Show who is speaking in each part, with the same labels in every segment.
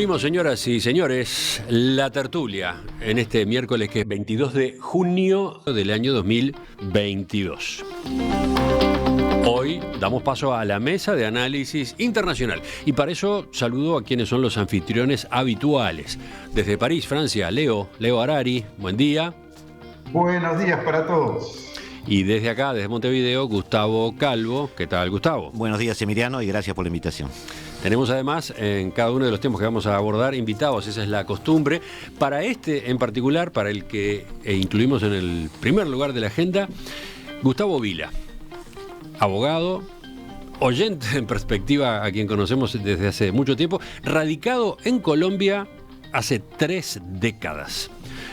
Speaker 1: Seguimos, señoras y señores, la tertulia en este miércoles que es 22 de junio del año 2022. Hoy damos paso a la mesa de análisis internacional y para eso saludo a quienes son los anfitriones habituales. Desde París, Francia, Leo Harari, buen día.
Speaker 2: Buenos días para todos.
Speaker 1: Y desde acá, desde Montevideo, Gustavo Calvo. ¿Qué tal, Gustavo?
Speaker 3: Buenos días, Emiliano, y gracias por la invitación.
Speaker 1: Tenemos además en cada uno de los temas que vamos a abordar invitados, esa es la costumbre. Para este en particular, para el que incluimos en el primer lugar de la agenda, Gustavo Vila, abogado, oyente en perspectiva a quien conocemos desde hace mucho tiempo, radicado en Colombia hace 3 décadas.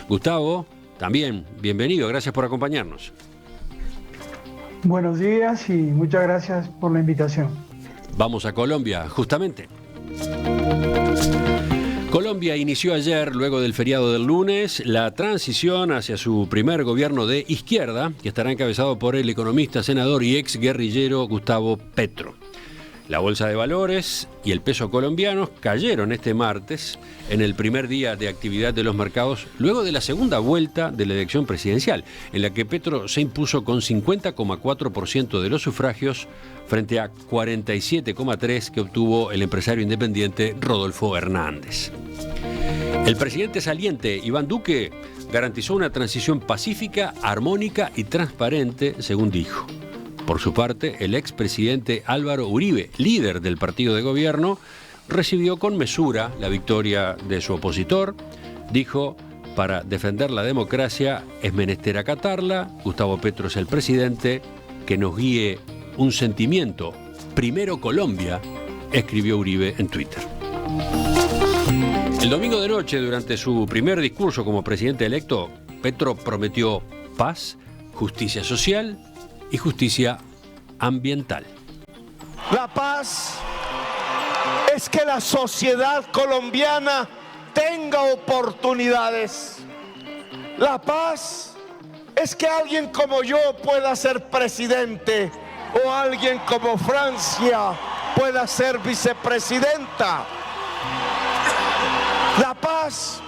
Speaker 1: Gustavo, también bienvenido, gracias por acompañarnos.
Speaker 4: Buenos días y muchas gracias por la invitación.
Speaker 1: Vamos a Colombia, justamente. Colombia inició ayer, luego del feriado del lunes, la transición hacia su primer gobierno de izquierda, que estará encabezado por el economista, senador y ex guerrillero Gustavo Petro. La bolsa de valores y el peso colombiano cayeron este martes en el primer día de actividad de los mercados luego de la segunda vuelta de la elección presidencial, en la que Petro se impuso con 50,4% de los sufragios frente a 47,3% que obtuvo el empresario independiente Rodolfo Hernández. El presidente saliente, Iván Duque, garantizó una transición pacífica, armónica y transparente, según dijo. Por su parte, el expresidente Álvaro Uribe, líder del partido de gobierno, recibió con mesura la victoria de su opositor. Dijo, para defender la democracia es menester acatarla. Gustavo Petro es el presidente, que nos guíe un sentimiento. Primero Colombia, escribió Uribe en Twitter. El domingo de noche, durante su primer discurso como presidente electo, Petro prometió paz, justicia social y justicia ambiental.
Speaker 5: La paz es que la sociedad colombiana tenga oportunidades. La paz es que alguien como yo pueda ser presidente o alguien como Francia pueda ser vicepresidenta. La paz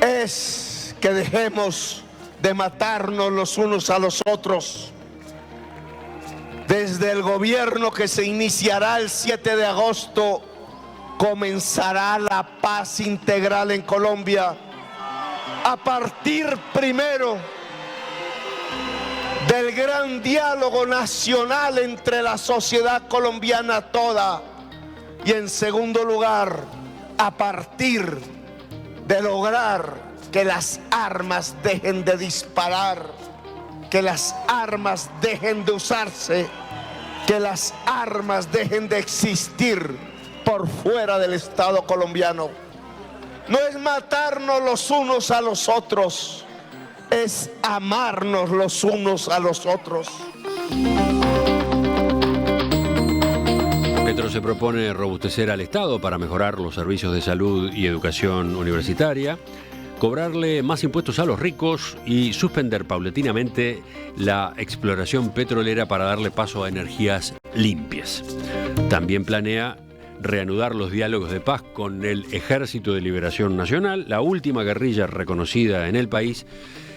Speaker 5: es que dejemos de matarnos los unos a los otros. Desde el gobierno que se iniciará el 7 de agosto, comenzará la paz integral en Colombia. A partir primero del gran diálogo nacional entre la sociedad colombiana toda. Y en segundo lugar, a partir de lograr que las armas dejen de disparar, que las armas dejen de usarse, que las armas dejen de existir por fuera del Estado colombiano. No es matarnos los unos a los otros, es amarnos los unos a los otros.
Speaker 1: Petro se propone robustecer al Estado para mejorar los servicios de salud y educación universitaria, cobrarle más impuestos a los ricos y suspender paulatinamente la exploración petrolera para darle paso a energías limpias. También planea reanudar los diálogos de paz con el Ejército de Liberación Nacional, la última guerrilla reconocida en el país,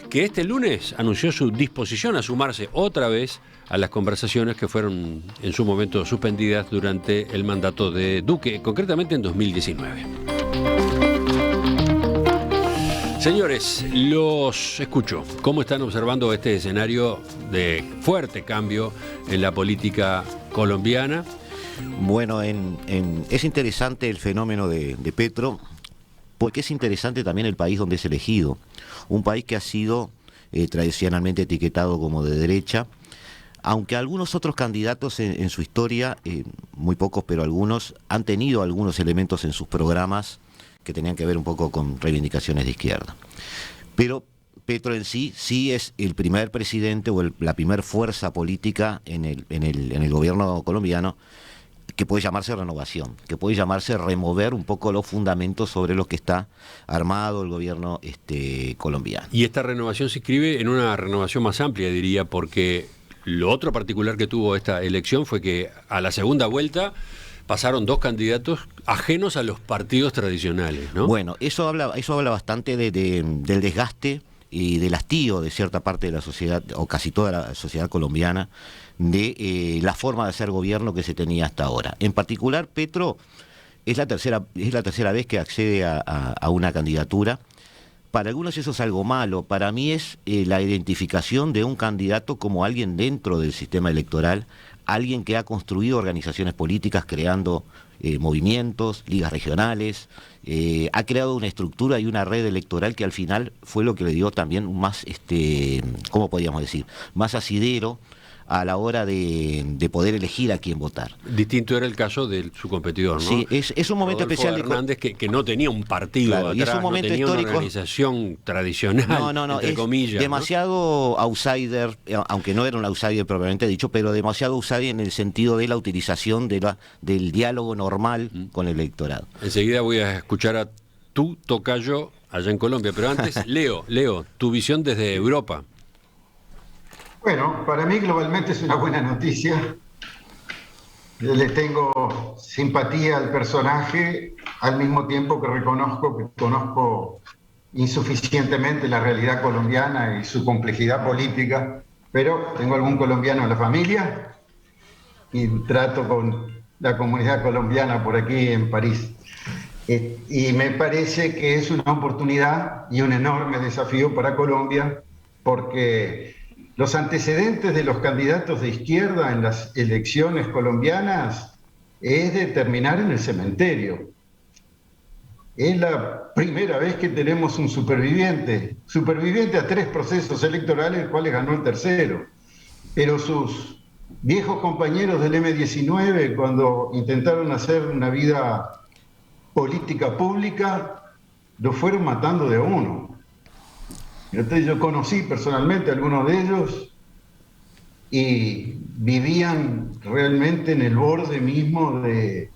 Speaker 1: que este lunes anunció su disposición a sumarse otra vez a las conversaciones que fueron en su momento suspendidas durante el mandato de Duque, concretamente en 2019. Señores, los escucho. ¿Cómo están observando este escenario de fuerte cambio en la política colombiana?
Speaker 3: Bueno, es interesante el fenómeno de Petro, porque es interesante también el país donde es elegido. Un país que ha sido tradicionalmente etiquetado como de derecha, aunque algunos otros candidatos en su historia, muy pocos pero algunos, han tenido algunos elementos en sus programas que tenían que ver un poco con reivindicaciones de izquierda. Pero Petro en sí es el primer presidente o la primer fuerza política en el gobierno colombiano que puede llamarse renovación, que puede llamarse remover un poco los fundamentos sobre los que está armado el gobierno colombiano.
Speaker 1: Y esta renovación se inscribe en una renovación más amplia, diría, porque lo otro particular que tuvo esta elección fue que a la segunda vuelta pasaron dos candidatos ajenos a los partidos tradicionales, ¿no?
Speaker 3: Bueno, eso habla bastante del desgaste y del hastío de cierta parte de la sociedad, o casi toda la sociedad colombiana, de la forma de hacer gobierno que se tenía hasta ahora. En particular, Petro es la tercera vez que accede a una candidatura. Para algunos eso es algo malo, para mí es la identificación de un candidato como alguien dentro del sistema electoral, alguien que ha construido organizaciones políticas creando movimientos, ligas regionales, ha creado una estructura y una red electoral que al final fue lo que le dio también más, ¿cómo podríamos decir?, más asidero a la hora de poder elegir a quién votar.
Speaker 1: Distinto era el caso de su competidor, ¿no?
Speaker 3: Sí, es un momento
Speaker 1: Rodolfo
Speaker 3: especial.
Speaker 1: Hernández que no tenía un partido
Speaker 3: Claro,
Speaker 1: atrás,
Speaker 3: y es un momento
Speaker 1: no tenía
Speaker 3: histórico,
Speaker 1: una organización tradicional, entre
Speaker 3: es
Speaker 1: comillas.
Speaker 3: demasiado outsider, aunque no era un outsider propiamente dicho, pero demasiado outsider en el sentido de la utilización del diálogo normal con el electorado.
Speaker 1: Enseguida voy a escuchar a tu tocayo allá en Colombia, pero antes, Leo, tu visión desde Europa.
Speaker 2: Bueno, para mí globalmente es una buena noticia. Le tengo simpatía al personaje, al mismo tiempo que reconozco que conozco insuficientemente la realidad colombiana y su complejidad política, pero tengo algún colombiano en la familia y trato con la comunidad colombiana por aquí en París. Y me parece que es una oportunidad y un enorme desafío para Colombia, porque los antecedentes de los candidatos de izquierda en las elecciones colombianas es de terminar en el cementerio. Es la primera vez que tenemos un superviviente a 3 procesos electorales, el cual ganó el tercero. Pero sus viejos compañeros del M-19, cuando intentaron hacer una vida política pública, lo fueron matando de a uno. Entonces yo conocí personalmente a algunos de ellos y vivían realmente en el borde mismo del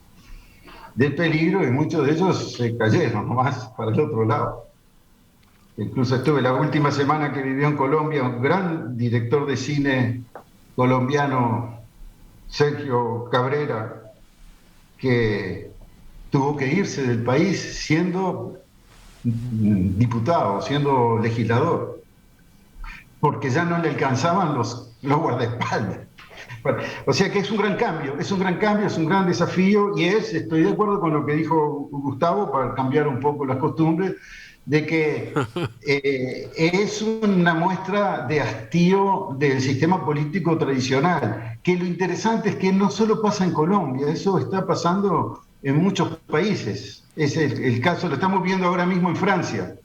Speaker 2: peligro, y muchos de ellos se cayeron nomás para el otro lado. Incluso estuve la última semana que vivió en Colombia un gran director de cine colombiano, Sergio Cabrera, que tuvo que irse del país siendo diputado, siendo legislador, porque ya no le alcanzaban los guardaespaldas. Bueno, o sea que es un gran cambio, es un gran desafío, y estoy de acuerdo con lo que dijo Gustavo, para cambiar un poco las costumbres, de que es una muestra de hastío del sistema político tradicional, que lo interesante es que no solo pasa en Colombia, eso está pasando en muchos países. Es el caso, lo estamos viendo ahora mismo en Francia,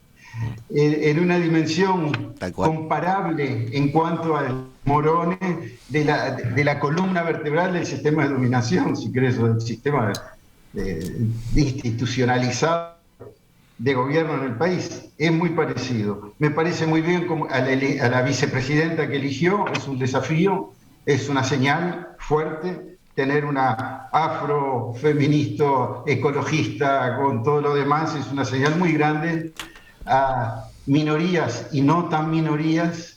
Speaker 2: en una dimensión comparable en cuanto al morones de la columna vertebral del sistema de dominación, si querés, o del sistema institucionalizado de gobierno en el país. Es muy parecido. Me parece muy bien como a la vicepresidenta que eligió, es un desafío, es una señal fuerte. Tener una afrofeminista, ecologista, con todo lo demás, es una señal muy grande a minorías y no tan minorías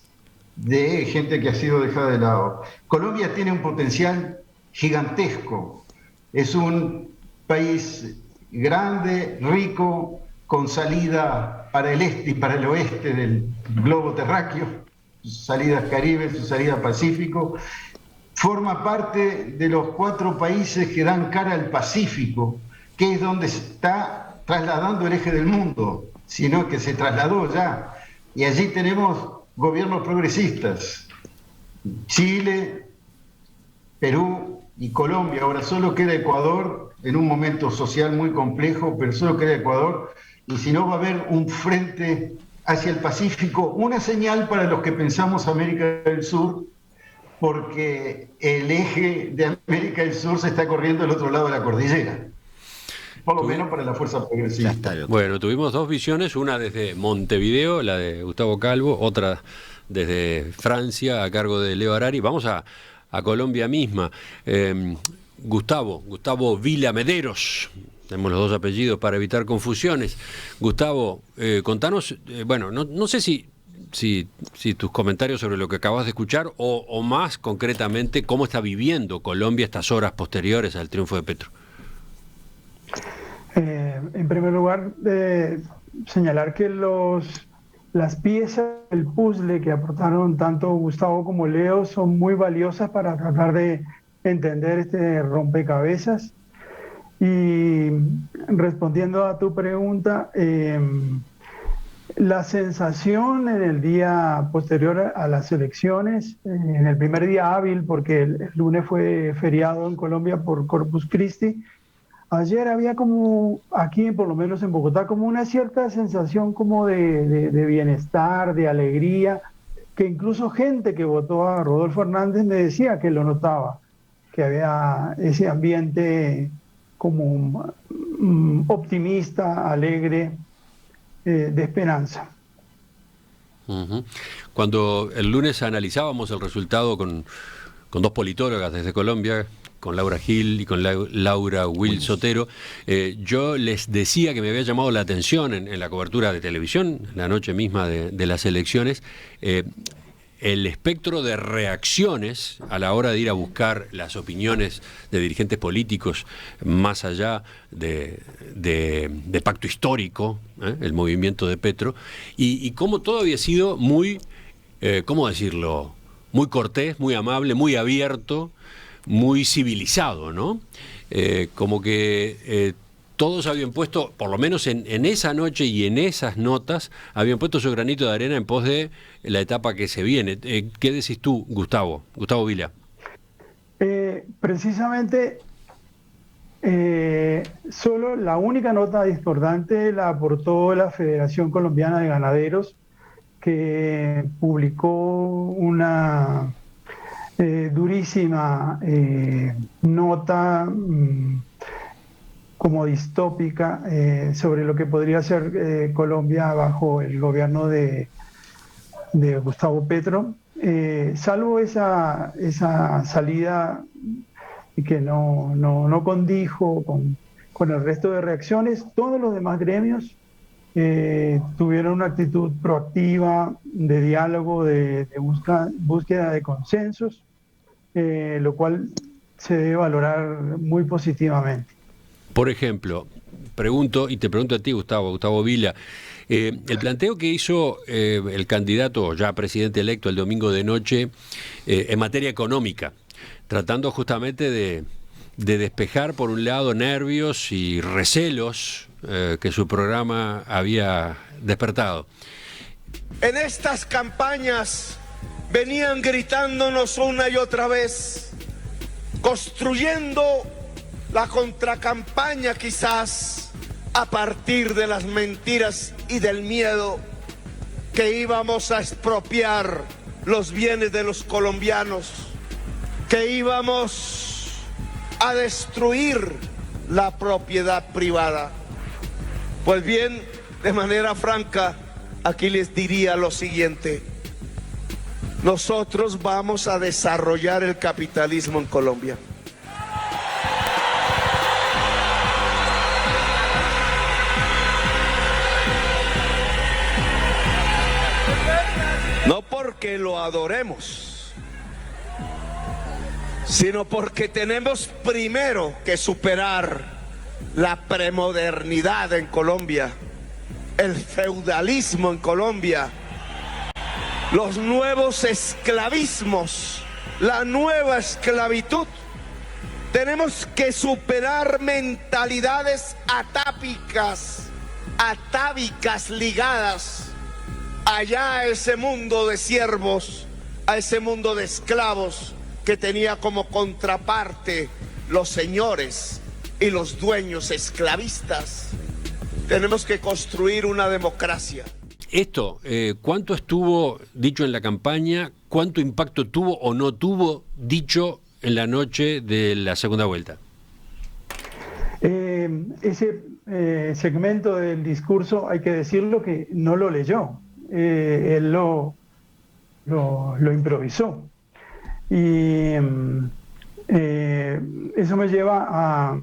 Speaker 2: de gente que ha sido dejada de lado. Colombia tiene un potencial gigantesco. Es un país grande, rico, con salida para el este y para el oeste del globo terráqueo, sus salidas Caribe, su salida Pacífico. Forma parte de los 4 países que dan cara al Pacífico, que es donde se está trasladando el eje del mundo, sino que se trasladó ya. Y allí tenemos gobiernos progresistas. Chile, Perú y Colombia. Ahora solo queda Ecuador, en un momento social muy complejo, pero solo queda Ecuador. Y si no, va a haber un frente hacia el Pacífico, una señal para los que pensamos América del Sur, porque el eje de América del Sur se está corriendo al otro lado de la cordillera, por lo menos para la fuerza progresista.
Speaker 1: Bueno, tuvimos 2 visiones, una desde Montevideo, la de Gustavo Calvo, otra desde Francia, a cargo de Leo Harari. Vamos a Colombia misma. Gustavo Vila Mederos, tenemos los 2 apellidos para evitar confusiones. Gustavo, contanos, bueno, no sé si tus comentarios sobre lo que acabas de escuchar o más concretamente cómo está viviendo Colombia estas horas posteriores al triunfo de Petro.
Speaker 4: En primer lugar, señalar que las piezas del puzzle que aportaron tanto Gustavo como Leo son muy valiosas para tratar de entender este rompecabezas. Y respondiendo a tu pregunta, la sensación en el día posterior a las elecciones, en el primer día hábil, porque el lunes fue feriado en Colombia por Corpus Christi, ayer había como, aquí por lo menos en Bogotá, como una cierta sensación como de bienestar, de alegría, que incluso gente que votó a Rodolfo Hernández me decía que lo notaba, que había ese ambiente como optimista, alegre, de esperanza.
Speaker 1: Cuando el lunes analizábamos el resultado con dos politólogas desde Colombia, con Laura Gil y con Laura Will Sotero, yo les decía que me había llamado la atención en la cobertura de televisión, la noche misma de las elecciones, el espectro de reacciones a la hora de ir a buscar las opiniones de dirigentes políticos más allá de pacto histórico, el movimiento de Petro, y cómo todo había sido muy, ¿cómo decirlo?, muy cortés, muy amable, muy abierto, muy civilizado, ¿no? Como que todos habían puesto, por lo menos en esa noche y en esas notas, habían puesto su granito de arena en pos de la etapa que se viene. ¿Qué decís tú, Gustavo Vila?
Speaker 4: Precisamente, solo la única nota discordante la aportó la Federación Colombiana de Ganaderos, que publicó una durísima nota como distópica sobre lo que podría ser Colombia bajo el gobierno de Gustavo Petro, salvo esa salida que no condijo con el resto de reacciones. Todos los demás gremios tuvieron una actitud proactiva de diálogo, de búsqueda de consensos, lo cual se debe valorar muy positivamente.
Speaker 1: Por ejemplo, te pregunto a ti, Gustavo Vila, el planteo que hizo el candidato ya presidente electo el domingo de noche en materia económica, tratando justamente de despejar por un lado nervios y recelos que su programa había despertado.
Speaker 5: En estas campañas venían gritándonos una y otra vez, construyendo la contracampaña quizás a partir de las mentiras y del miedo, que íbamos a expropiar los bienes de los colombianos, que íbamos a destruir la propiedad privada. Pues bien, de manera franca, aquí les diría lo siguiente: nosotros vamos a desarrollar el capitalismo en Colombia. No porque lo adoremos, sino porque tenemos primero que superar la premodernidad en Colombia, el feudalismo en Colombia, los nuevos esclavismos, la nueva esclavitud. Tenemos que superar mentalidades atávicas ligadas allá a ese mundo de siervos, a ese mundo de esclavos que tenía como contraparte los señores y los dueños esclavistas. Tenemos que construir una democracia.
Speaker 1: Esto, ¿cuánto estuvo dicho en la campaña? ¿Cuánto impacto tuvo o no tuvo dicho en la noche de la segunda vuelta?
Speaker 4: Ese segmento del discurso, hay que decirlo que no lo leyó. Él lo improvisó. Y eso me lleva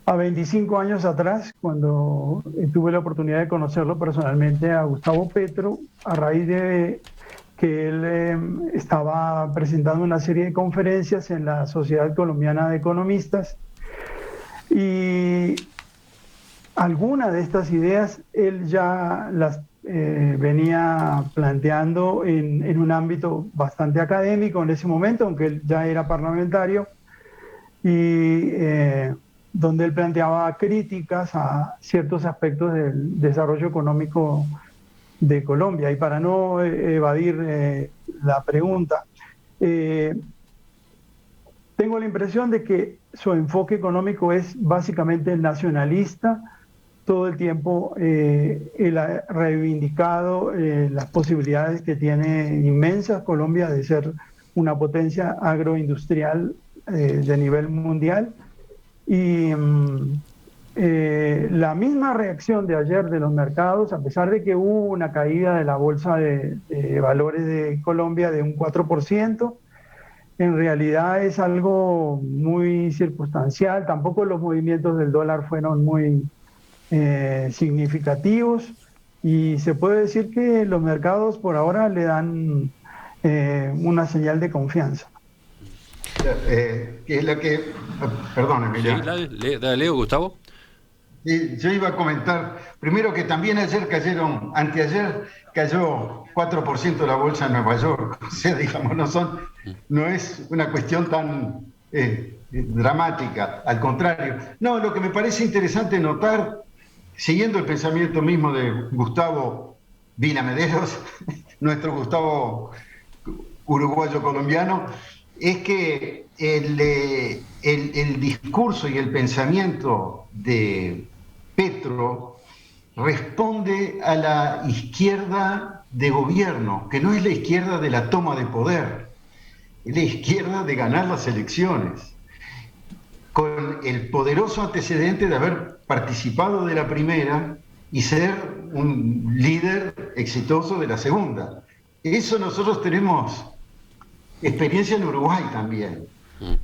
Speaker 4: a 25 años atrás, cuando tuve la oportunidad de conocerlo personalmente a Gustavo Petro, a raíz de que él estaba presentando una serie de conferencias en la Sociedad Colombiana de Economistas, y algunas de estas ideas él ya las venía planteando en un ámbito bastante académico en ese momento, aunque él ya era parlamentario, y donde él planteaba críticas a ciertos aspectos del desarrollo económico de Colombia. Y para no evadir la pregunta, tengo la impresión de que su enfoque económico es básicamente nacionalista. Todo el tiempo él ha reivindicado las posibilidades que tiene inmensas Colombia de ser una potencia agroindustrial de nivel mundial. Y la misma reacción de ayer de los mercados, a pesar de que hubo una caída de la bolsa de valores de Colombia de un 4%, en realidad es algo muy circunstancial. Tampoco los movimientos del dólar fueron muy significativos, y se puede decir que los mercados por ahora le dan una señal de confianza.
Speaker 2: Que es la que... Perdóneme.
Speaker 1: Sí, dale, Leo, Gustavo.
Speaker 2: Sí, yo iba a comentar, primero que también anteayer cayó 4% la bolsa en Nueva York. O sea, digamos, no es una cuestión tan dramática, al contrario. No, lo que me parece interesante notar, siguiendo el pensamiento mismo de Gustavo Vila Mederos, nuestro Gustavo uruguayo colombiano, es que el discurso y el pensamiento de Petro responde a la izquierda de gobierno, que no es la izquierda de la toma de poder, es la izquierda de ganar las elecciones, con el poderoso antecedente de haber participado de la primera y ser un líder exitoso de la segunda. Eso nosotros tenemos experiencia en Uruguay también. En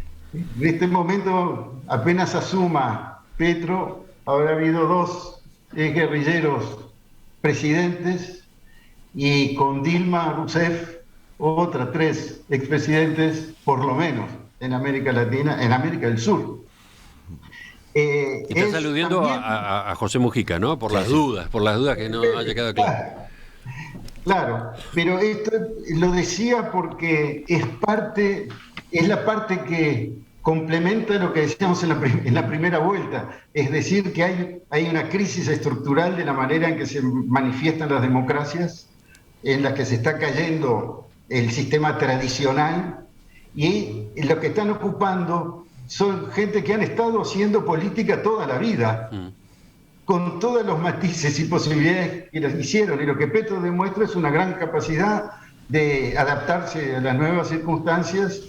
Speaker 2: este momento, apenas asuma Petro, habrá habido 2 guerrilleros presidentes, y con Dilma Rousseff, 3 expresidentes, por lo menos, en América Latina, en América del Sur.
Speaker 1: Estás aludiendo también a José Mujica, ¿no? Por las dudas que no haya quedado claro.
Speaker 2: Claro, pero esto lo decía porque es la parte que complementa lo que decíamos en la primera vuelta, es decir, que hay una crisis estructural de la manera en que se manifiestan las democracias, en las que se está cayendo el sistema tradicional, y lo que están ocupando son gente que han estado haciendo política toda la vida, con todos los matices y posibilidades que las hicieron, y lo que Petro demuestra es una gran capacidad de adaptarse a las nuevas circunstancias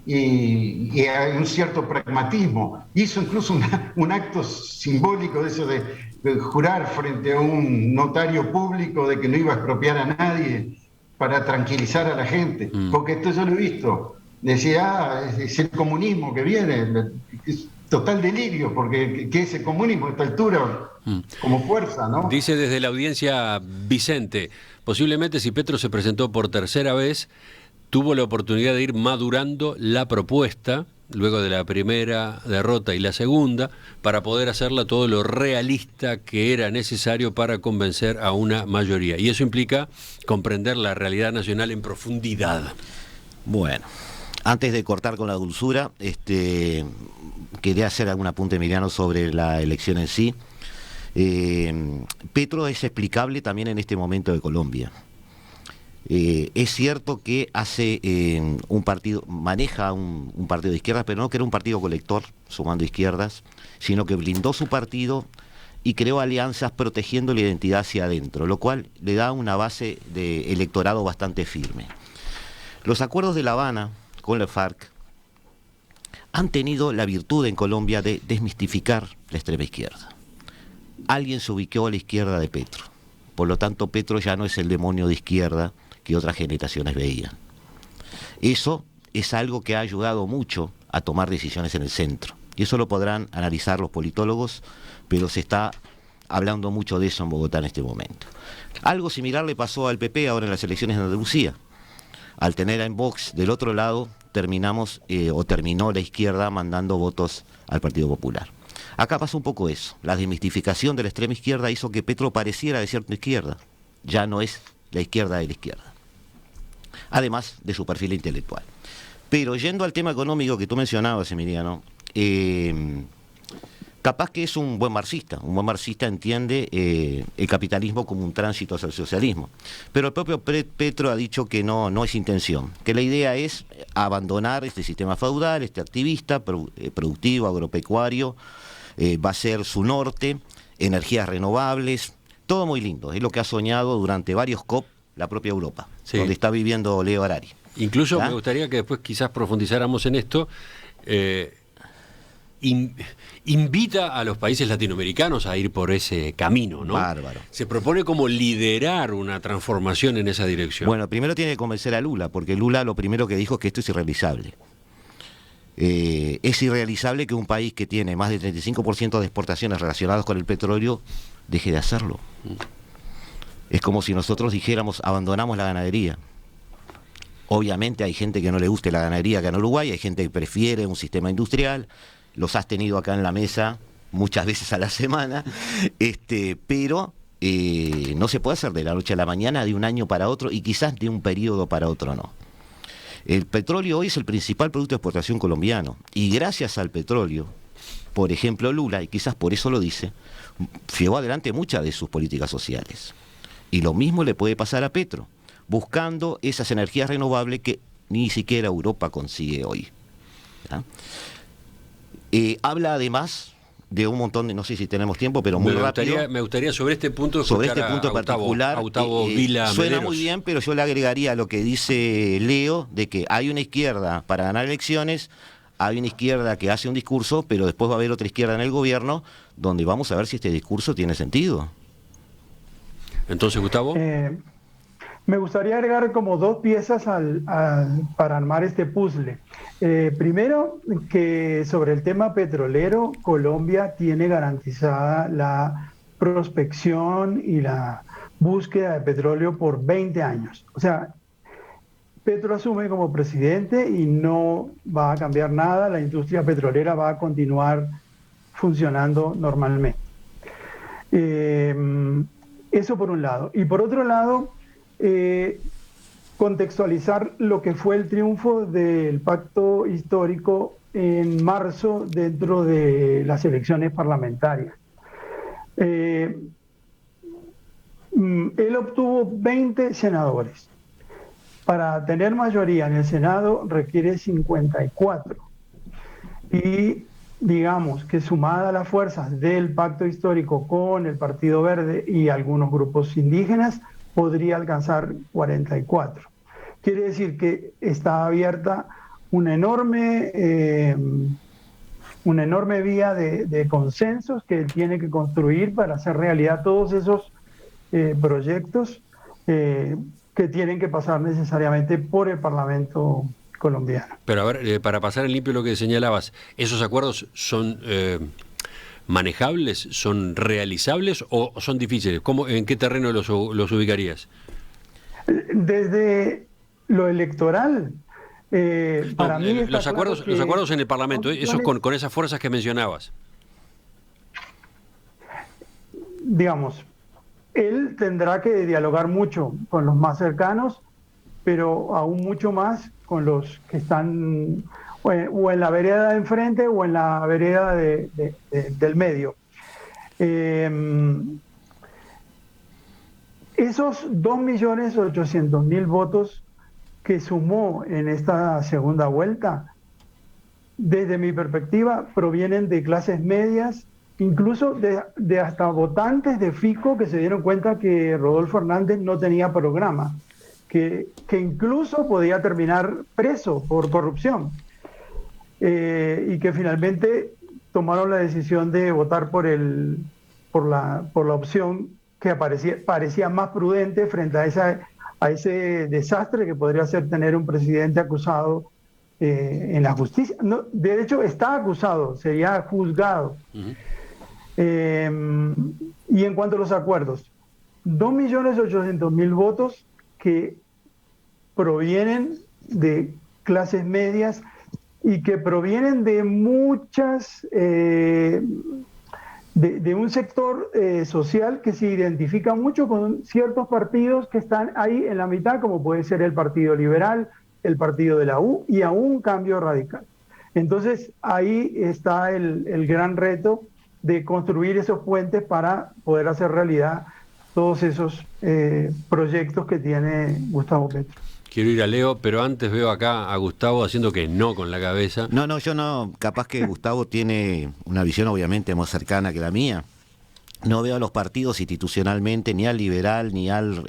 Speaker 2: y hay un cierto pragmatismo. Hizo incluso un acto simbólico de eso de jurar frente a un notario público de que no iba a expropiar a nadie para tranquilizar a la gente, porque esto yo lo he visto. Decía, es el comunismo que viene, es total delirio, porque ¿qué es el comunismo a esta altura? Como fuerza, ¿no?
Speaker 1: Dice desde la audiencia Vicente, posiblemente si Petro se presentó por tercera vez, tuvo la oportunidad de ir madurando la propuesta, luego de la primera derrota y la segunda, para poder hacerla todo lo realista que era necesario para convencer a una mayoría. Y eso implica comprender la realidad nacional en profundidad.
Speaker 3: Bueno, antes de cortar con la dulzura, quería hacer algún apunte, Emiliano, sobre la elección en sí. Petro es explicable también en este momento de Colombia. Es cierto que maneja un partido de izquierdas, pero no que era un partido colector, sumando izquierdas, sino que blindó su partido y creó alianzas protegiendo la identidad hacia adentro, lo cual le da una base de electorado bastante firme. Los acuerdos de La Habana con la FARC han tenido la virtud en Colombia de desmistificar la extrema izquierda. Alguien se ubicó a la izquierda de Petro. Por lo tanto, Petro ya no es el demonio de izquierda que otras generaciones veían. Eso es algo que ha ayudado mucho a tomar decisiones en el centro. Y eso lo podrán analizar los politólogos, pero se está hablando mucho de eso en Bogotá en este momento. Algo similar le pasó al PP ahora en las elecciones de Andalucía. Al tener en Vox del otro lado, terminó la izquierda mandando votos al Partido Popular. Acá pasa un poco eso. La desmistificación de la extrema izquierda hizo que Petro pareciera de cierta izquierda. Ya no es la izquierda de la izquierda. Además de su perfil intelectual. Pero yendo al tema económico que tú mencionabas, Emiliano, capaz que es un buen marxista. Un buen marxista entiende el capitalismo como un tránsito hacia el socialismo. Pero el propio Petro ha dicho que no es intención, que la idea es abandonar este sistema feudal, este activista, productivo, agropecuario, va a ser su norte, energías renovables, todo muy lindo. Es lo que ha soñado durante varios COP la propia Europa, sí, donde está viviendo Leo Harari.
Speaker 1: Incluso me gustaría que después quizás profundizáramos en esto. Invita a los países latinoamericanos a ir por ese camino, ¿no?
Speaker 3: Bárbaro.
Speaker 1: Se propone como liderar una transformación en esa dirección.
Speaker 3: Bueno, primero tiene que convencer a Lula, porque Lula lo primero que dijo es que esto es irrealizable. Es irrealizable que un país que tiene más del 35% de exportaciones relacionadas con el petróleo deje de hacerlo. Es como si nosotros dijéramos abandonamos la ganadería. Obviamente hay gente que no le guste la ganadería acá en Uruguay, hay gente que prefiere un sistema industrial, los has tenido acá en la mesa muchas veces a la semana, pero no se puede hacer de la noche a la mañana, de un año para otro y quizás de un periodo para otro no. El petróleo hoy es el principal producto de exportación colombiano y gracias al petróleo, por ejemplo Lula, y quizás por eso lo dice, llevó adelante muchas de sus políticas sociales. Y lo mismo le puede pasar a Petro, buscando esas energías renovables que ni siquiera Europa consigue hoy. Habla además de un montón de, no sé si tenemos tiempo, pero muy rápido.
Speaker 1: Me gustaría sobre este punto
Speaker 3: particular,
Speaker 1: Gustavo Vila
Speaker 3: suena
Speaker 1: Mederos.
Speaker 3: Muy bien, pero yo le agregaría lo que dice Leo, de que hay una izquierda para ganar elecciones, hay una izquierda que hace un discurso, pero después va a haber otra izquierda en el gobierno, donde vamos a ver si este discurso tiene sentido.
Speaker 1: Entonces, Gustavo.
Speaker 4: Me gustaría agregar como dos piezas para armar este puzzle. Primero, que sobre el tema petrolero, Colombia tiene garantizada la prospección y la búsqueda de petróleo por 20 años. O sea, Petro asume como presidente y no va a cambiar nada, la industria petrolera va a continuar funcionando normalmente. Eso por un lado. Y por otro lado, contextualizar lo que fue el triunfo del pacto histórico en marzo dentro de las elecciones parlamentarias. Él obtuvo 20 senadores. Para tener mayoría en el Senado requiere 54. Y digamos que sumada las fuerzas del pacto histórico con el Partido Verde y algunos grupos indígenas, podría alcanzar 44. Quiere decir que está abierta una enorme vía de consensos que él tiene que construir para hacer realidad todos esos proyectos que tienen que pasar necesariamente por el Parlamento colombiano.
Speaker 1: Pero a ver, para pasar en limpio lo que señalabas, ¿esos acuerdos son manejables, son realizables o son difíciles? ¿En qué terreno los ubicarías?
Speaker 4: Desde lo electoral, para mí
Speaker 1: los acuerdos en el Parlamento, esos con esas fuerzas que mencionabas.
Speaker 4: Digamos, él tendrá que dialogar mucho con los más cercanos, pero aún mucho más con los que están o en la vereda de enfrente o en la vereda del medio. Esos 2.800.000 votos que sumó en esta segunda vuelta, desde mi perspectiva, provienen de clases medias, incluso de hasta votantes de Fico que se dieron cuenta que Rodolfo Hernández no tenía programa, que incluso podía terminar preso por corrupción, y que finalmente tomaron la decisión de votar por la opción que parecía más prudente frente a ese desastre que podría ser tener un presidente acusado en la justicia. No, de hecho, está acusado, sería juzgado. Uh-huh. Y en cuanto a los acuerdos, 2.800.000 votos que provienen de clases medias y que provienen de muchas, de un sector social que se identifica mucho con ciertos partidos que están ahí en la mitad, como puede ser el Partido Liberal, el Partido de la U y aún Cambio Radical. Entonces ahí está el gran reto de construir esos puentes para poder hacer realidad todos esos proyectos que tiene Gustavo Petro.
Speaker 1: Quiero ir a Leo, pero antes veo acá a Gustavo haciendo que no con la cabeza.
Speaker 3: No, yo no, capaz que Gustavo tiene una visión obviamente más cercana que la mía. No veo a los partidos institucionalmente, ni al liberal, ni al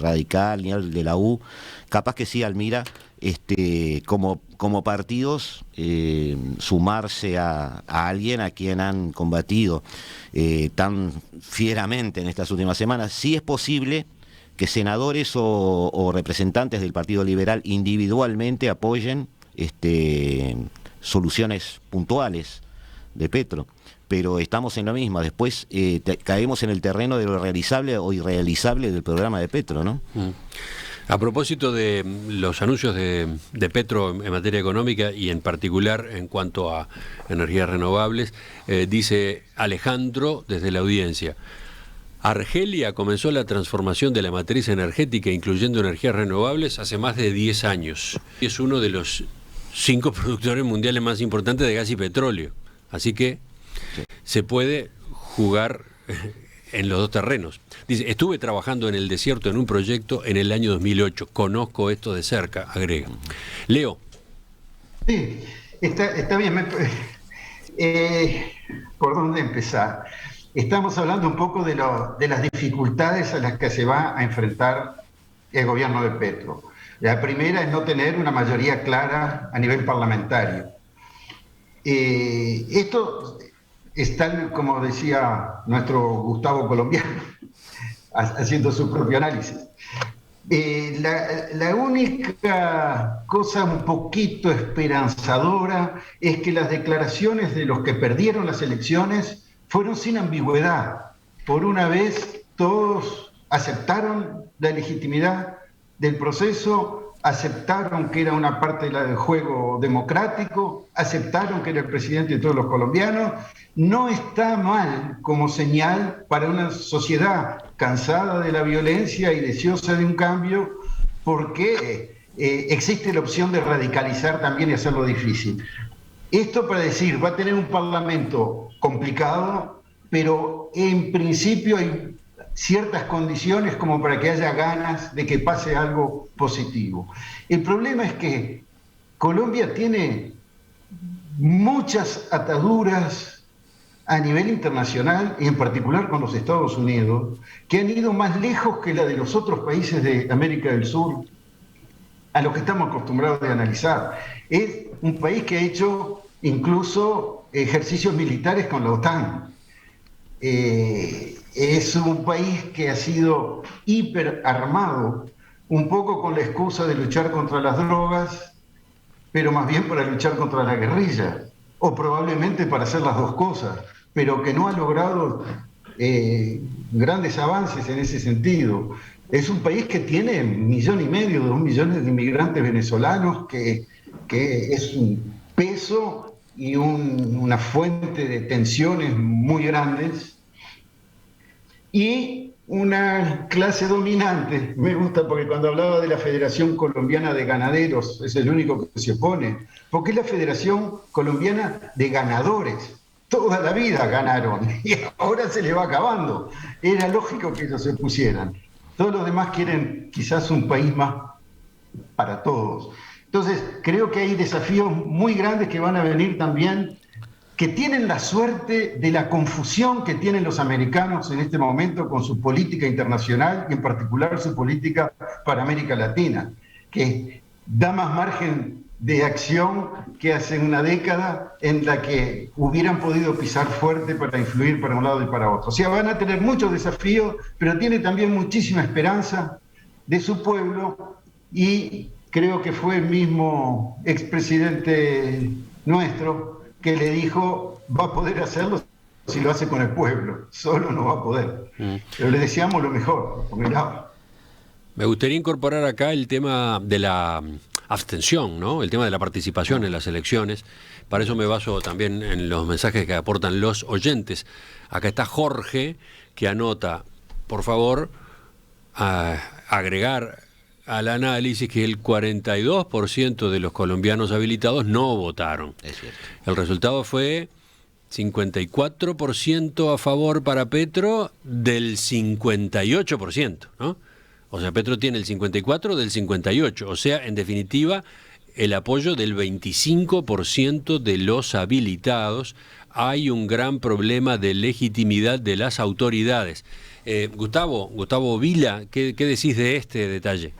Speaker 3: radical, ni al de la U. Capaz que sí, Almira, como partidos, sumarse a alguien a quien han combatido tan fieramente en estas últimas semanas. Sí es posible que senadores o representantes del Partido Liberal individualmente apoyen soluciones puntuales de Petro. Pero estamos en la misma, después caemos en el terreno de lo realizable o irrealizable del programa de Petro, ¿no?
Speaker 1: A propósito de los anuncios de Petro en materia económica y en particular en cuanto a energías renovables, dice Alejandro desde la audiencia: Argelia comenzó la transformación de la matriz energética incluyendo energías renovables hace más de 10 años. Es uno de los 5 productores mundiales más importantes de gas y petróleo, así que se puede jugar en los dos terrenos. Dice, estuve trabajando en el desierto en un proyecto en el año 2008. Conozco esto de cerca, agrega. Leo.
Speaker 2: Sí, está bien. ¿Por dónde empezar? Estamos hablando un poco de las dificultades a las que se va a enfrentar el gobierno de Petro. La primera es no tener una mayoría clara a nivel parlamentario. Esto es tal como decía nuestro Gustavo colombiano, haciendo su propio análisis. La única cosa un poquito esperanzadora es que las declaraciones de los que perdieron las elecciones fueron sin ambigüedad. Por una vez todos aceptaron la legitimidad del proceso, aceptaron que era una parte del juego democrático, aceptaron que era el presidente de todos los colombianos. No está mal como señal para una sociedad cansada de la violencia y deseosa de un cambio, porque existe la opción de radicalizar también y hacerlo difícil. Esto para decir, va a tener un parlamento complicado, pero en principio hay ciertas condiciones como para que haya ganas de que pase algo positivo. El problema es que Colombia tiene muchas ataduras a nivel internacional y en particular con los Estados Unidos, que han ido más lejos que la de los otros países de América del Sur, a los que estamos acostumbrados a analizar. Es un país que ha hecho incluso ejercicios militares con la OTAN. Es un país que ha sido hiperarmado, un poco con la excusa de luchar contra las drogas, pero más bien para luchar contra la guerrilla, o probablemente para hacer las dos cosas, pero que no ha logrado grandes avances en ese sentido. Es un país que tiene 1,5 millones, 2 millones de inmigrantes venezolanos, que es un peso y una fuente de tensiones muy grandes, y una clase dominante. Me gusta porque cuando hablaba de la Federación Colombiana de Ganaderos, es el único que se opone, porque es la Federación Colombiana de Ganadores. Toda la vida ganaron y ahora se les va acabando. Era lógico que ellos se opusieran. Todos los demás quieren quizás un país más para todos. Entonces, creo que hay desafíos muy grandes que van a venir también, que tienen la suerte de la confusión que tienen los americanos en este momento con su política internacional y en particular su política para América Latina, que da más margen de acción que hace una década en la que hubieran podido pisar fuerte para influir para un lado y para otro. O sea, van a tener muchos desafíos, pero tiene también muchísima esperanza de su pueblo, y creo que fue el mismo expresidente nuestro que le dijo, va a poder hacerlo si lo hace con el pueblo, solo no va a poder. Pero le deseamos lo mejor.
Speaker 1: Me gustaría incorporar acá el tema de la abstención, ¿no? El tema de la participación en las elecciones. Para eso me baso también en los mensajes que aportan los oyentes. Acá está Jorge, que anota, por favor, a agregar al análisis que el 42% de los colombianos habilitados no votaron.
Speaker 3: Es cierto.
Speaker 1: El resultado fue 54% a favor para Petro del 58%, ¿no? O sea, Petro tiene el 54 del 58, o sea, en definitiva, el apoyo del 25% de los habilitados. Hay un gran problema de legitimidad de las autoridades. Gustavo Vila, ¿qué decís de este detalle?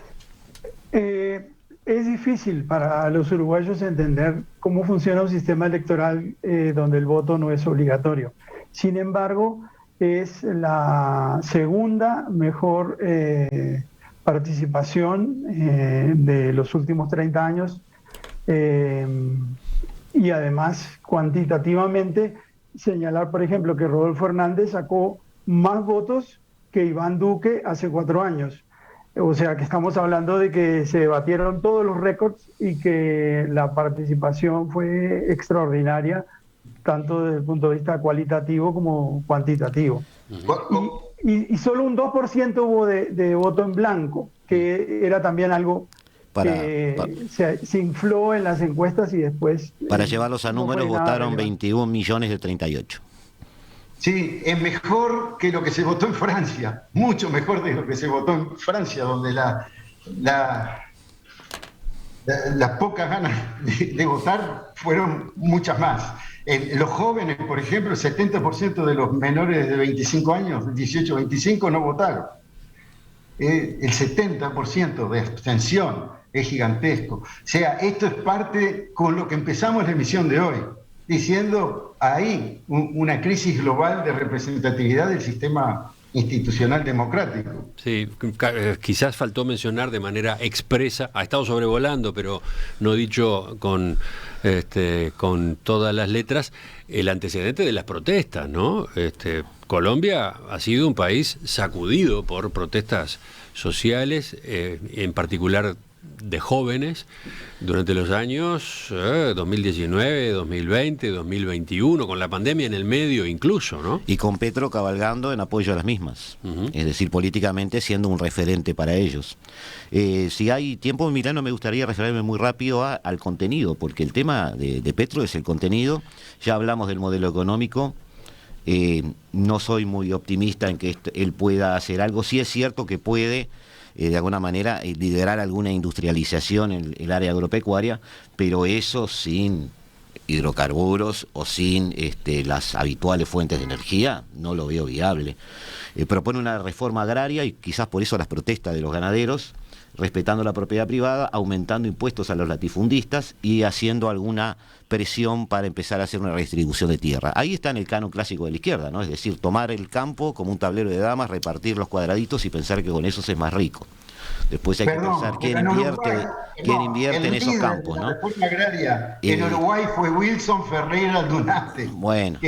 Speaker 4: Es difícil para los uruguayos entender cómo funciona un sistema electoral donde el voto no es obligatorio. Sin embargo, es la segunda mejor participación de los últimos 30 años y además cuantitativamente señalar, por ejemplo, que Rodolfo Hernández sacó más votos que Iván Duque hace 4 años. O sea que estamos hablando de que se batieron todos los récords y que la participación fue extraordinaria, tanto desde el punto de vista cualitativo como cuantitativo. Y solo un 2% hubo de voto en blanco, que era también algo que se infló en las encuestas y después...
Speaker 3: Para llevarlos a números, votaron 21 millones de 38.
Speaker 2: Sí, es mejor que lo que se votó en Francia, mucho mejor de lo que se votó en Francia, donde las pocas ganas de votar fueron muchas más. Los jóvenes, por ejemplo, el 70% de los menores de 25 años, 18 25, no votaron. El 70% de abstención es gigantesco. O sea, esto es parte con lo que empezamos la emisión de hoy, diciendo ahí una crisis global de representatividad del sistema institucional democrático.
Speaker 1: Sí, quizás faltó mencionar de manera expresa, ha estado sobrevolando, pero no dicho con todas las letras, el antecedente de las protestas, ¿no? Colombia ha sido un país sacudido por protestas sociales, en particular de jóvenes, durante los años 2019, 2020, 2021, con la pandemia en el medio incluso, ¿no?
Speaker 3: Y con Petro cabalgando en apoyo a las mismas, es decir, políticamente siendo un referente para ellos. Si hay tiempo, Milano, me gustaría referirme muy rápido al contenido, porque el tema de Petro es el contenido. Ya hablamos del modelo económico. No soy muy optimista en que él pueda hacer algo. Sí es cierto que puede de alguna manera liderar alguna industrialización en el área agropecuaria, pero eso sin hidrocarburos o sin las habituales fuentes de energía no lo veo viable. Propone una reforma agraria y quizás por eso las protestas de los ganaderos, respetando la propiedad privada, aumentando impuestos a los latifundistas y haciendo alguna presión para empezar a hacer una redistribución de tierra. Ahí está en el canon clásico de la izquierda, ¿no? Es decir, tomar el campo como un tablero de damas, repartir los cuadraditos y pensar que con eso se es más rico. Después hay que pensar quién invierte en esos campos, ¿no?
Speaker 2: La reforma agraria en Uruguay fue Wilson Ferreira Aldunate.
Speaker 3: Bueno,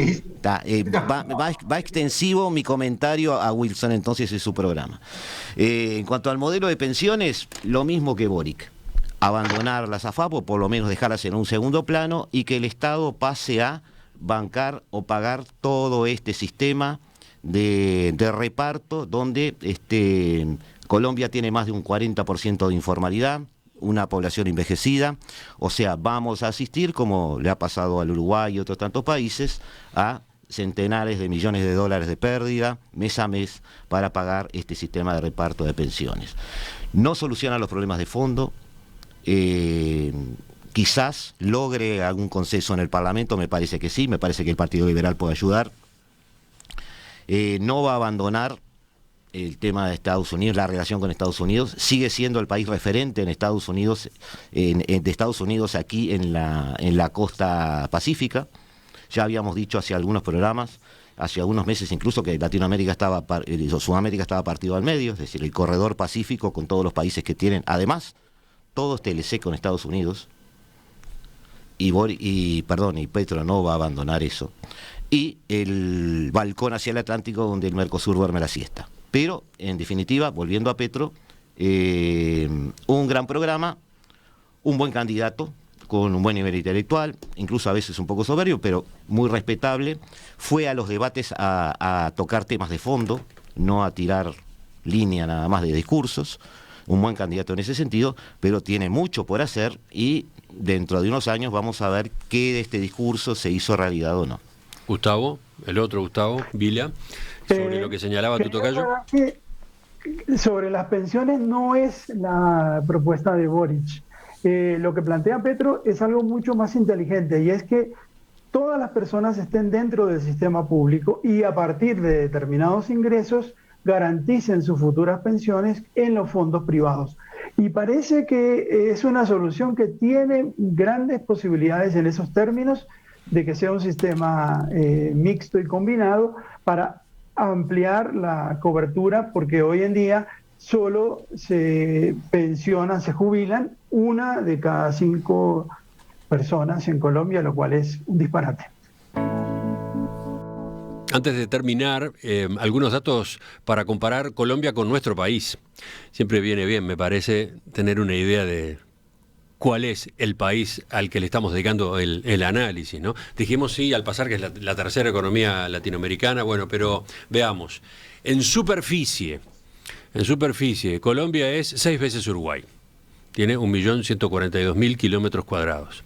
Speaker 3: va extensivo mi comentario a Wilson, entonces es su programa. En cuanto al modelo de pensiones, lo mismo que Boric. Abandonar las AFAP, o por lo menos dejarlas en un segundo plano, y que el Estado pase a bancar o pagar todo este sistema de reparto, donde Colombia tiene más de un 40% de informalidad, una población envejecida, o sea, vamos a asistir, como le ha pasado al Uruguay y otros tantos países, a centenares de millones de dólares de pérdida mes a mes para pagar este sistema de reparto de pensiones. No soluciona los problemas de fondo. Quizás logre algún consenso en el Parlamento, me parece que sí, me parece que el Partido Liberal puede ayudar. No va a abandonar el tema de Estados Unidos, la relación con Estados Unidos, sigue siendo el país referente en Estados Unidos, de Estados Unidos aquí en la costa pacífica. Ya habíamos dicho hace algunos programas, hace algunos meses incluso, que Sudamérica estaba partido al medio, es decir, el corredor pacífico con todos los países que tienen, además, todo es TLC con Estados Unidos, y Petro no va a abandonar eso, y el balcón hacia el Atlántico donde el Mercosur duerme la siesta. Pero, en definitiva, volviendo a Petro, un gran programa, un buen candidato, con un buen nivel intelectual, incluso a veces un poco soberbio, pero muy respetable. Fue a los debates a tocar temas de fondo, no a tirar línea nada más de discursos. Un buen candidato en ese sentido, pero tiene mucho por hacer y dentro de unos años vamos a ver qué de este discurso se hizo realidad o no.
Speaker 1: Gustavo, el otro Gustavo, Villa, sobre lo que señalaba tu tocayo.
Speaker 4: Sobre las pensiones no es la propuesta de Boric. Lo que plantea Petro es algo mucho más inteligente, y es que todas las personas estén dentro del sistema público y a partir de determinados ingresos garanticen sus futuras pensiones en los fondos privados. Y parece que es una solución que tiene grandes posibilidades en esos términos de que sea un sistema mixto y combinado para ampliar la cobertura, porque hoy en día solo se pensionan, se jubilan 1 de cada 5 personas en Colombia, lo cual es un disparate.
Speaker 1: Antes de terminar, algunos datos para comparar Colombia con nuestro país. Siempre viene bien, me parece, tener una idea de cuál es el país al que le estamos dedicando el análisis, ¿no? Dijimos sí al pasar que es la tercera economía latinoamericana, bueno, pero veamos. En superficie, Colombia es 6 veces Uruguay. Tiene 1.142.000 kilómetros cuadrados.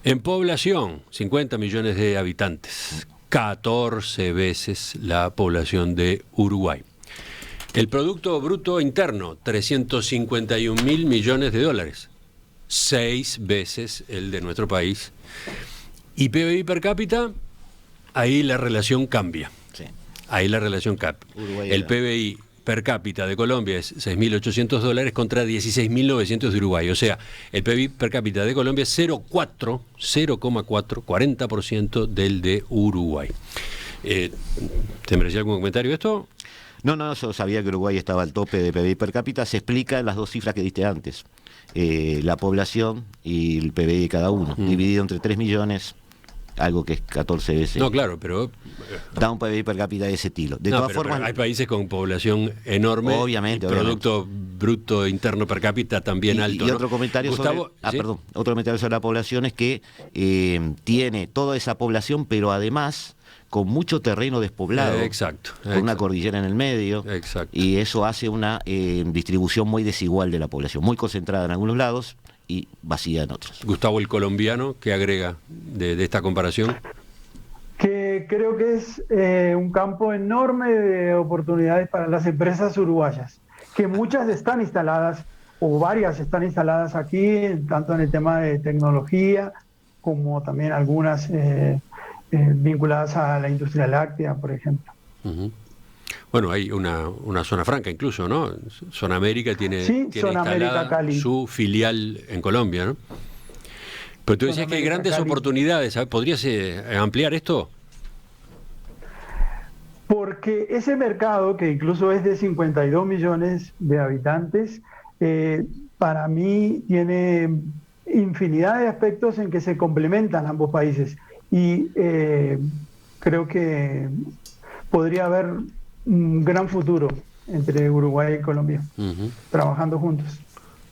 Speaker 1: En población, 50 millones de habitantes. 14 veces la población de Uruguay. El Producto Bruto Interno, 351.000 millones de dólares. 6 veces el de nuestro país. Y PBI per cápita, ahí la relación cambia.
Speaker 3: Sí.
Speaker 1: Ahí la relación cambia. El PBI per cápita de Colombia es 6.800 dólares contra 16.900 de Uruguay. O sea, el PBI per cápita de Colombia es 40% del de Uruguay. ¿Te merecía algún comentario esto?
Speaker 3: No, yo sabía que Uruguay estaba al tope de PBI per cápita. Se explica en las dos cifras que diste antes. La población y el PBI de cada uno, dividido entre 3 millones, algo que es 14 veces.
Speaker 1: No, claro, pero
Speaker 3: da un PBI per cápita de ese estilo. De todas formas,
Speaker 1: pero hay países con población enorme,
Speaker 3: obviamente,
Speaker 1: Producto Bruto Interno per cápita también alto.
Speaker 3: Y
Speaker 1: ¿no?
Speaker 3: otro comentario
Speaker 1: Gustavo,
Speaker 3: sobre, ¿sí? Otro comentario sobre la población es que tiene toda esa población, pero además con mucho terreno despoblado, con una cordillera en el medio, y eso hace una distribución muy desigual de la población, muy concentrada en algunos lados y vacía en otros.
Speaker 1: Gustavo, el colombiano, ¿qué agrega de esta comparación?
Speaker 4: Que creo que es un campo enorme de oportunidades para las empresas uruguayas, que muchas están instaladas, o varias están instaladas aquí, tanto en el tema de tecnología, como también algunas vinculadas a la industria láctea, por ejemplo.
Speaker 1: Uh-huh. Bueno, hay una zona franca incluso, ¿no? Zona América tiene
Speaker 4: Zona América, Cali,
Speaker 1: su filial en Colombia, ¿no? Pero tú decías que hay grandes oportunidades, ¿sabes? ¿Podrías ampliar esto?
Speaker 4: Porque ese mercado, que incluso es de 52 millones de habitantes, para mí tiene infinidad de aspectos en que se complementan ambos países. Y creo que podría haber un gran futuro entre Uruguay y Colombia, trabajando juntos.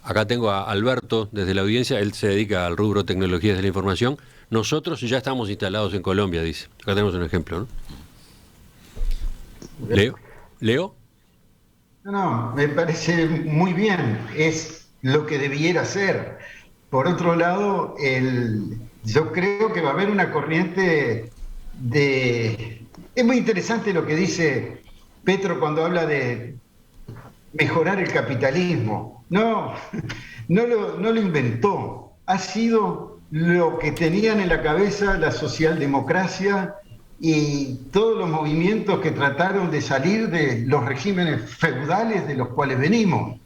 Speaker 1: Acá tengo a Alberto desde la audiencia, él se dedica al rubro tecnologías de la información. Nosotros ya estamos instalados en Colombia, dice. Acá tenemos un ejemplo, ¿no? ¿Leo?
Speaker 2: No, me parece muy bien, es lo que debiera ser. Por otro lado, yo creo que va a haber una corriente de... Es muy interesante lo que dice Petro cuando habla de mejorar el capitalismo. No lo inventó. Ha sido lo que tenían en la cabeza la socialdemocracia y todos los movimientos que trataron de salir de los regímenes feudales de los cuales venimos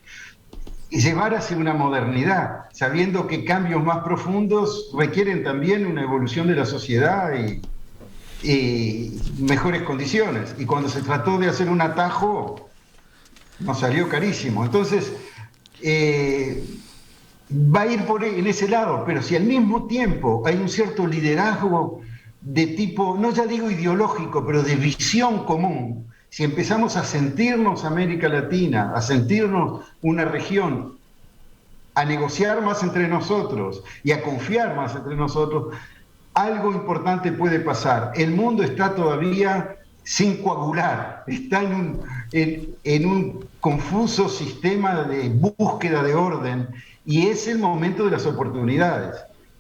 Speaker 2: y llevar hacia una modernidad, sabiendo que cambios más profundos requieren también una evolución de la sociedad y mejores condiciones. Y cuando se trató de hacer un atajo, nos salió carísimo. Entonces, va a ir en ese lado, pero si al mismo tiempo hay un cierto liderazgo de tipo, no ya digo ideológico, pero de visión común, si empezamos a sentirnos América Latina, a sentirnos una región a negociar más entre nosotros y a confiar más entre nosotros, algo importante puede pasar. El mundo está todavía sin coagular, está en un confuso sistema de búsqueda de orden, y es el momento de las oportunidades,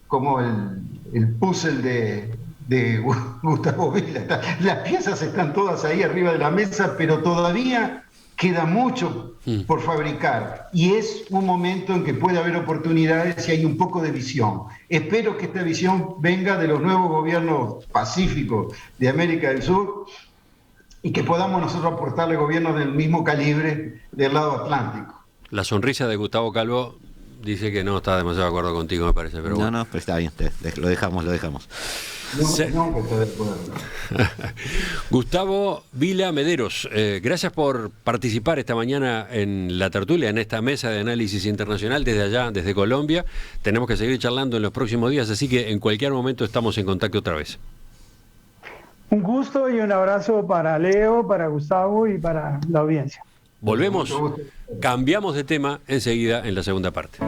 Speaker 2: como el puzzle de Gustavo Vila. Las piezas están todas ahí arriba de la mesa, pero todavía queda mucho por fabricar, y es un momento en que puede haber oportunidades y hay un poco de visión. Espero que esta visión venga de los nuevos gobiernos pacíficos de América del Sur y que podamos nosotros aportarle gobiernos del mismo calibre del lado atlántico.
Speaker 1: La sonrisa de Gustavo Calvo dice que no está demasiado de acuerdo contigo, me parece, pero bueno.
Speaker 3: No, pues está bien, lo dejamos.
Speaker 2: No, estoy de acuerdo.
Speaker 1: Gustavo Vila Mederos, gracias por participar esta mañana en la tertulia, en esta mesa de análisis internacional desde allá, desde Colombia. Tenemos que seguir charlando en los próximos días, así que en cualquier momento estamos en contacto otra vez.
Speaker 4: Un gusto y un abrazo para Leo, para Gustavo y para la audiencia.
Speaker 1: Volvemos, cambiamos de tema enseguida en la segunda parte.